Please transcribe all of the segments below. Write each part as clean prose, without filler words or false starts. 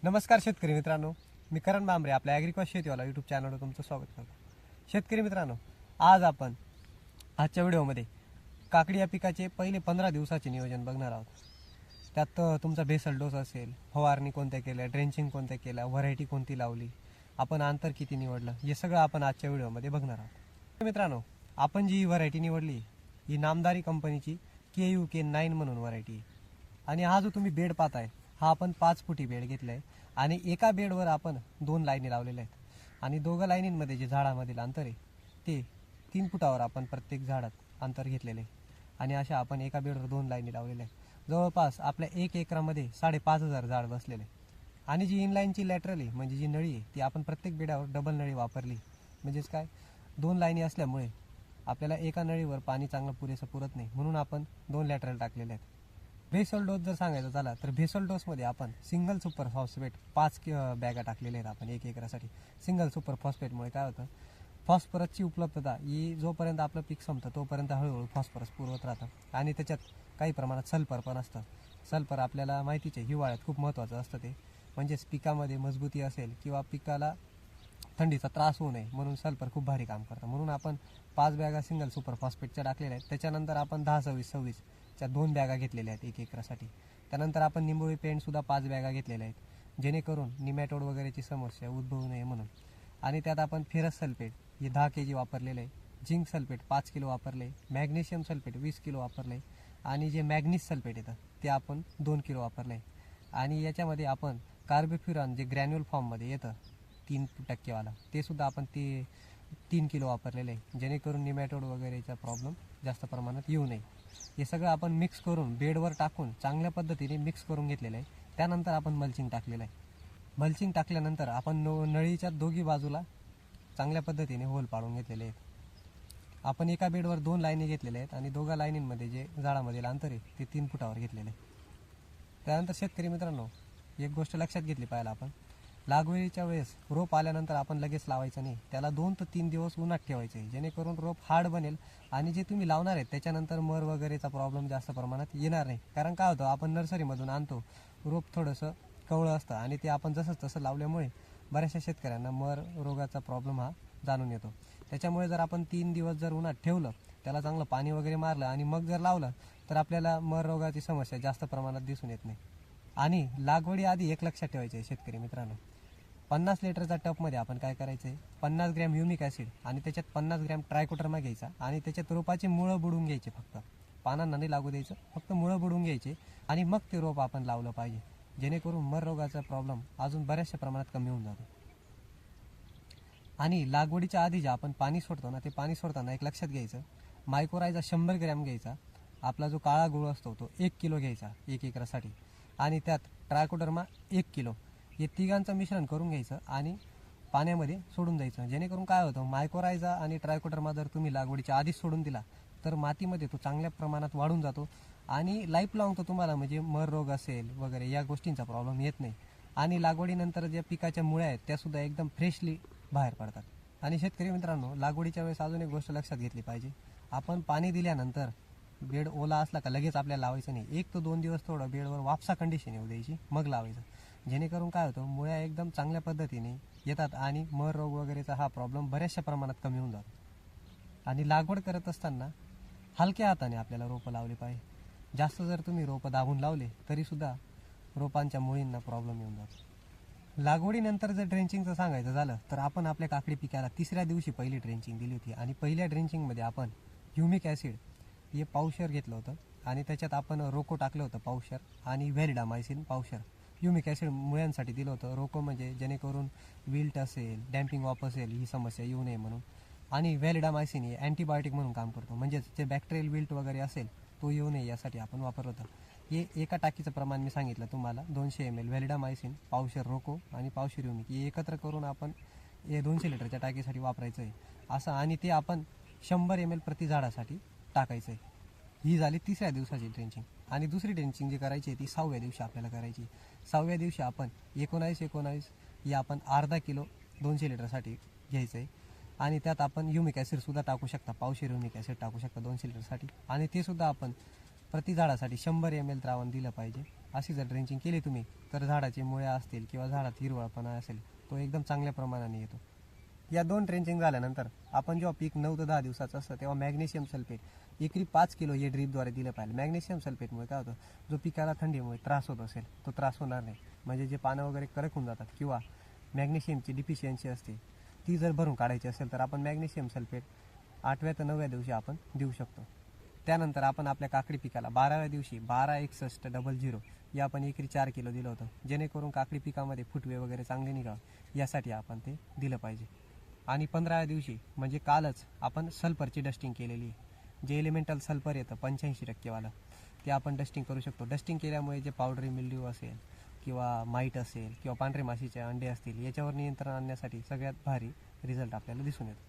नमस्कार शेतकरी मित्रांनो, मी करण बांबरे आपल्या ॲग्रिकॉस शेतीवाला यूट्यूब चॅनलवर तुमचं स्वागत करतो. शेतकरी मित्रांनो, आज आपण आजच्या व्हिडिओमध्ये काकडी या पिकाचे पहिले 15 दिवसाचे नियोजन बघणार आहोत. त्यात तुमचा बेसल डोस असेल, फवारणी कोणत्या केल्या, ड्रेंचिंग कोणत्या केल्या, व्हरायटी कोणती लावली, आपण अंतर किती निवडलं, हे सगळं आपण आजच्या व्हिडिओमध्ये बघणार आहोत. मित्रांनो, आपण जी व्हरायटी निवडली ही नामदारी कंपनीची KUK9 म्हणून व्हरायटी आहे. आणि हा जो तुम्ही बेड पाहताय हा आपण 5 फुटी बेड घेतला आहे आणि एका बेडवर आपण 2 लाईनी लावलेल्या आहेत आणि दोघं लाईनींमध्ये जे झाडामधील अंतर आहे ते 3 फुटावर आपण प्रत्येक झाडात अंतर घेतलेलं आहे. आणि अशा आपण एका बेडवर 2 लाईनी लावलेल्या आहेत. जवळपास आपल्या 1 एकरामध्ये 5,500 झाड बसलेले आहे. आणि जी इनलाईनची लॅटरल आहे म्हणजे जी नळी आहे ती आपण प्रत्येक बेडावर डबल नळी वापरली. म्हणजेच काय, 2 लाईनी असल्यामुळे आपल्याला एका नळीवर पाणी चांगलं पुरेसं पुरत नाही, म्हणून आपण 2 लॅटरल टाकलेले आहेत. बेसल डोस जर सांगायचा झाला तर बेसल डोसमध्ये आपण सिंगल सुपर फॉस्फेट 5 बॅगा टाकलेल्या आहेत आपण 1 एकरासाठी. सिंगल सुपर फॉस्फेटमुळे काय होतं, फॉस्फरसची उपलब्धता ही जोपर्यंत आपलं पीक संपतं तोपर्यंत हळूहळू फॉस्फरस पुरवत राहतं. आणि त्याच्यात काही प्रमाणात सल्फर पण असतं. सल्फर आपल्याला माहितीच आहे, हिवाळ्यात खूप महत्त्वाचं असतं ते. म्हणजेच पिकामध्ये मजबूती असेल किंवा पिकाला थंडीचा त्रास होऊ नये म्हणून सल्फर खूप भारी काम करतं. म्हणून आपण 5 बॅगा सिंगल सुपर फॉस्फेटच्या टाकलेल्या आहेत. त्याच्यानंतर आपण 10-26-26 च्या 2 बॅगा घेतलेल्या आहेत 1 एकरासाठी. त्यानंतर आपण निंबोळी पेंटसुद्धा 5 बॅगा घेतलेल्या आहेत, जेणेकरून निमॅटोड वगैरेची समस्या उद्भवू नये म्हणून. आणि त्यात आपण फेरस सल्फेट हे 10 kg वापरलेलं आहे, झिंक सल्फेट 5 किलो वापरले, मॅग्नेशियम सल्फेट 20 किलो वापरले आणि जे मॅग्नीज सल्फेट येतं ते आपण 2 किलो वापरले. आणि याच्यामध्ये आपण कार्बोफ्युरॉन जे ग्रॅन्युअल फॉर्ममध्ये येतं 3% ते सुद्धा आपण 3 किलो वापरलेलं आहे, जेणेकरून निमॅटोड वगैरेचा प्रॉब्लेम जास्त प्रमाणात येऊ नये. हे सगळं आपण मिक्स करून बेडवर टाकून चांगल्या पद्धतीने मिक्स करून घेतलेलं आहे. त्यानंतर आपण मल्चिंग टाकलेलं आहे. मल्चिंग टाकल्यानंतर आपण नळीच्या दोघी बाजूला चांगल्या पद्धतीने होल पाडून घेतलेले आहेत. आपण एका बेडवर 2 लाईनी घेतलेल्या आहेत आणि दोघा लाईनींमध्ये जे झाडामधील अंतर आहे ते 3 फुटावर घेतलेलं आहे. त्यानंतर शेतकरी मित्रांनो, एक गोष्ट लक्षात घेतली पाहिजे, आपण लागवडीच्या वेळेस रोप आल्यानंतर आपण लगेच लावायचं नाही, त्याला 2 ते 3 दिवस उन्हात ठेवायचं आहे, जेणेकरून रोप हार्ड बनेल आणि जे तुम्ही लावणार आहेत त्याच्यानंतर मर वगैरेचा प्रॉब्लेम जास्त प्रमाणात येणार नाही. कारण काय होतं, आपण नर्सरीमधून आणतो रोप थोडंसं कवळं असतं आणि ते आपण जसं तसं लावल्यामुळे बऱ्याचशा शेतकऱ्यांना मर रोगाचा प्रॉब्लेम हा जाणून येतो. त्याच्यामुळे जर आपण 3 दिवस जर उन्हात ठेवलं, त्याला चांगलं पाणी वगैरे मारलं आणि मग जर लावलं तर आपल्याला मर रोगाची समस्या जास्त प्रमाणात दिसून येत नाही. आणि लागवडी आधी एक लक्षात ठेवायचं आहे शेतकरी मित्रांनो, 50 लिटरच्या टपमध्ये आपण काय करायचं आहे, 50 ग्रॅम ह्युमिक ॲसिड आणि त्याच्यात 50 ग्रॅम ट्रायकोडर्मा घ्यायचा आणि त्याच्यात रोपाची मुळं बुडवून घ्यायची. फक्त पानांना नाही लागू द्यायचं, फक्त मुळं बुडवून घ्यायचे आणि मग ते रोप आपण लावलं पाहिजे, जेणेकरून मर रोगाचा प्रॉब्लेम अजून बऱ्याचशा प्रमाणात कमी होऊन जातो. आणि लागवडीच्या आधी जे आपण पाणी सोडतो ना, ते पाणी सोडताना एक लक्षात घ्यायचं, मायक्रोरायझा 100 ग्रॅम घ्यायचा, आपला जो काळा गुळ असतो तो 1 किलो घ्यायचा 1 एकरासाठी, आणि त्यात ट्रायकोडर्मा 1 किलो, हे तिघांचं मिश्रण करून घ्यायचं आणि पाण्यामध्ये सोडून द्यायचं. जेणेकरून काय होतं, मायक्रोरायझा आणि ट्रायकोडर्मा जर तुम्ही लागवडीच्या आधीच सोडून दिला तर मातीमध्ये तो चांगल्या प्रमाणात वाढून जातो आणि लाईफ लॉंग तो तुम्हाला म्हणजे मर रोग असेल वगैरे या गोष्टींचा प्रॉब्लेम येत नाही. आणि लागवडीनंतर ज्या पिकाच्या मुळ्या आहेत त्यासुद्धा एकदम फ्रेशली बाहेर पडतात. आणि शेतकरी मित्रांनो, लागवडीच्या वेळेस अजून एक गोष्ट लक्षात घेतली पाहिजे, आपण पाणी दिल्यानंतर बेड ओला असला का लगेच आपल्याला लावायचं नाही. 1 ते 2 दिवस थोडं बेडवर वापसा कंडिशन येऊ द्यायची, मग लावायचं. जेणेकरून काय होतं, मुळ्या एकदम चांगल्या पद्धतीने येतात आणि मर रोग वगैरेचा हा प्रॉब्लेम बऱ्याचशा प्रमाणात कमी होऊन जातो. आणि लागवड करत असताना हलक्या हाताने आपल्याला रोपं लावली पाहिजे. जास्त जर तुम्ही रोपं दाबून लावले तरीसुद्धा रोपांच्या मुळींना प्रॉब्लेम येऊन जातो. लागवडीनंतर जर ड्रेंचिंगचं सांगायचं झालं तर आपण आपल्या काकडी पिकाला 3ऱ्या दिवशी पहिली ड्रेंचिंग दिली होती आणि पहिल्या ड्रेंचिंगमध्ये आपण ह्युमिक ॲसिड हे पावशर घेतलं होतं आणि त्याच्यात आपण रोको टाकलं होतं पावशर आणि व्हॅलिडामायसिन पावशर. ह्युमिक ॲसिड मुळ्यांसाठी दिलं होतं, रोको म्हणजे जेणेकरून विल्ट असेल, डॅम्पिंग ऑफ असेल ही समस्या येऊ नये म्हणून. आणि व्हॅलिडामायसिन हे अँटीबायोटिक म्हणून काम करतो, म्हणजेच जे बॅक्टेरियल विल्ट वगैरे असेल तो येऊ नये यासाठी आपण वापरलं होतं. हे एका टाकीचं प्रमाण मी सांगितलं तुम्हाला, 200 ml व्हॅलिडामायसिन, पावशर रोको आणि पावशर ह्युमिक हे एकत्र करून आपण हे 200 लिटरच्या टाकीसाठी वापरायचं आहे असं. आणि ते आपण 100 ml प्रति झाडासाठी टाकायचं आहे. ही झाली 3ऱ्या दिवसाची ड्रेंचिंग. आणि दुसरी ड्रेंचिंग जी करायची आहे ती 6व्या दिवशी आपल्याला करायची. 6व्या दिवशी आपण 19-19 ही आपण अर्धा किलो 200 लिटरसाठी घ्यायचं आहे आणि त्यात आपण ह्युमिक ॲसिडसुद्धा टाकू शकता, पावशर ह्युमिक ॲसिड टाकू शकता 200 लिटरसाठी. आणि ते सुद्धा आपण प्रति झाडासाठी 100 ml द्रावण दिलं पाहिजे अशी जर ड्रेंचिंग केली तुम्ही तर झाडाची मुळ्या असतील किंवा झाडात हिरवळपणा असेल तो एकदम चांगल्या प्रमाणाने येतो. या 2 ड्रेंचिंग झाल्यानंतर आपण जेव्हा पीक 9 ते 10 दिवसाचं असतं तेव्हा मॅग्नेशियम सल्फेट एकरी 5 किलो हे ड्रीपद्वारे दिलं पाहिजे. मॅग्नेशियम सल्फेटमुळे काय होतं, जो पिकाला थंडीमुळे त्रास होत असेल तो त्रास होणार नाही. म्हणजे जे पानं वगैरे कडक होऊन जातात किंवा मॅग्नेशियमची डिफिशियन्सी असते ती जर भरून काढायची असेल तर आपण मॅग्नेशियम सल्फेट 8व्या ते 9व्या दिवशी आपण देऊ शकतो. त्यानंतर आपण आपल्या काकडी पिकाला 12व्या दिवशी 126100 हे आपण एकरी 4 किलो दिलं होतं, जेणेकरून काकडी पिकामध्ये फुटवे वगैरे चांगले निघावे यासाठी आपण ते दिलं पाहिजे. आणि 15व्या दिवशी म्हणजे कालच आपण सल्फरची डस्टिंग केलेली आहे. जे एलिमेंटल सल्फर येतं 85% ते आपण डस्टिंग करू शकतो. डस्टिंग केल्यामुळे जे पावडरी मिल्ड्यू असेल किंवा माईट असेल किंवा पांढरे माशीचे अंडे असतील याच्यावर नियंत्रण आणण्यासाठी सगळ्यात भारी रिझल्ट आपल्याला दिसून येतो.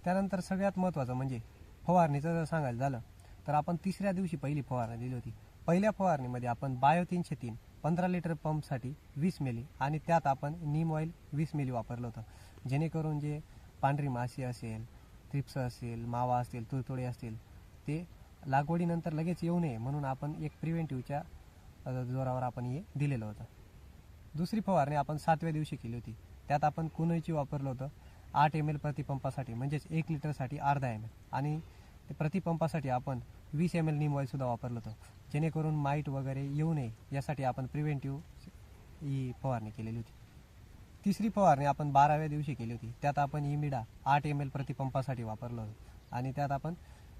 त्यानंतर सगळ्यात महत्त्वाचं म्हणजे फवारणीचं जर सांगायला झालं तर आपण 3ऱ्या दिवशी पहिली फवारणी दिली होती. पहिल्या फवारणीमध्ये आपण बायो 303 15 लिटर पंपसाठी 20 मिली आणि त्यात आपण नीम ऑइल 20 मिली वापरलं होतं, जेणेकरून जे पांढरी माशी असेल, थ्रिप्स असेल, मावा असतील, तुडतुडे असतील ते लागवडीनंतर लगेच येऊ नये म्हणून आपण एक प्रिव्हेंटिव्हच्या जोरावर आपण हे दिलेलं होतं. दुसरी फवारणी आपण 7व्या दिवशी केली होती. त्यात आपण कुनोईची वापरलं होतं 8 ml प्रतिपंपासाठी, म्हणजेच 1 लिटरसाठी अर्धा ml, आणि प्रतिपंपासाठी आपण 20 ml नीम ऑइलसुद्धा वापरलं होतं, जेणेकरून माईट वगैरे येऊ नये यासाठी आपण प्रिव्हेंटिव्ह ही फवारणी केलेली होती. तिसरी फवारणी आपण 12व्या दिवशी केली होती. त्यात आपण इमिडा 8 ml प्रतिपंपासाठी वापरलं होतं आणि त्यात आपण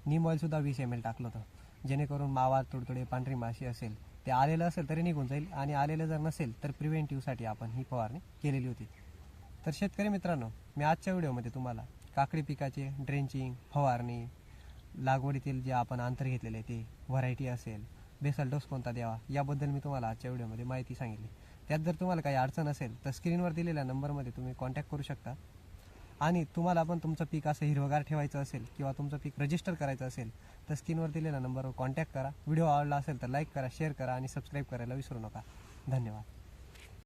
नीम ऑइलसुद्धा 20 ml टाकलं होतं, जेणेकरून मावा, तुडतुडे, पांढरी माशी असेल ते आलेलं असेल तरी निघून जाईल आणि आलेलं जर नसेल तर प्रिव्हेंटिव्हसाठी आपण ही फवारणी केलेली होती. तर शेतकरी मित्रांनो, मी आजच्या व्हिडिओमध्ये तुम्हाला काकडी पिकाचे ड्रेंचिंग, फवारणी, लागवडीतील जे आपण अंतर घेतलेले ते व्हरायटी असेल, बेसल डोस कोणता द्यावा याबद्दल मी तुम्हाला आजच्या व्हिडिओमध्ये माहिती सांगितली. त्यात जर तुम्हाला काही अडचण असेल तर स्क्रीनवर दिलेल्या नंबरमध्ये तुम्ही कॉन्टॅक्ट करू शकता. आणि तुम्हाला पण तुमचं पीक असं हिरवगार ठेवायचं असेल किंवा तुमचं पीक रजिस्टर करायचं असेल तर स्क्रीनवर दिलेल्या नंबरवर कॉन्टॅक्ट करा. व्हिडिओ आवडला असेल तर लाईक करा, शेअर करा आणि सबस्क्राईब करायला विसरू नका. धन्यवाद.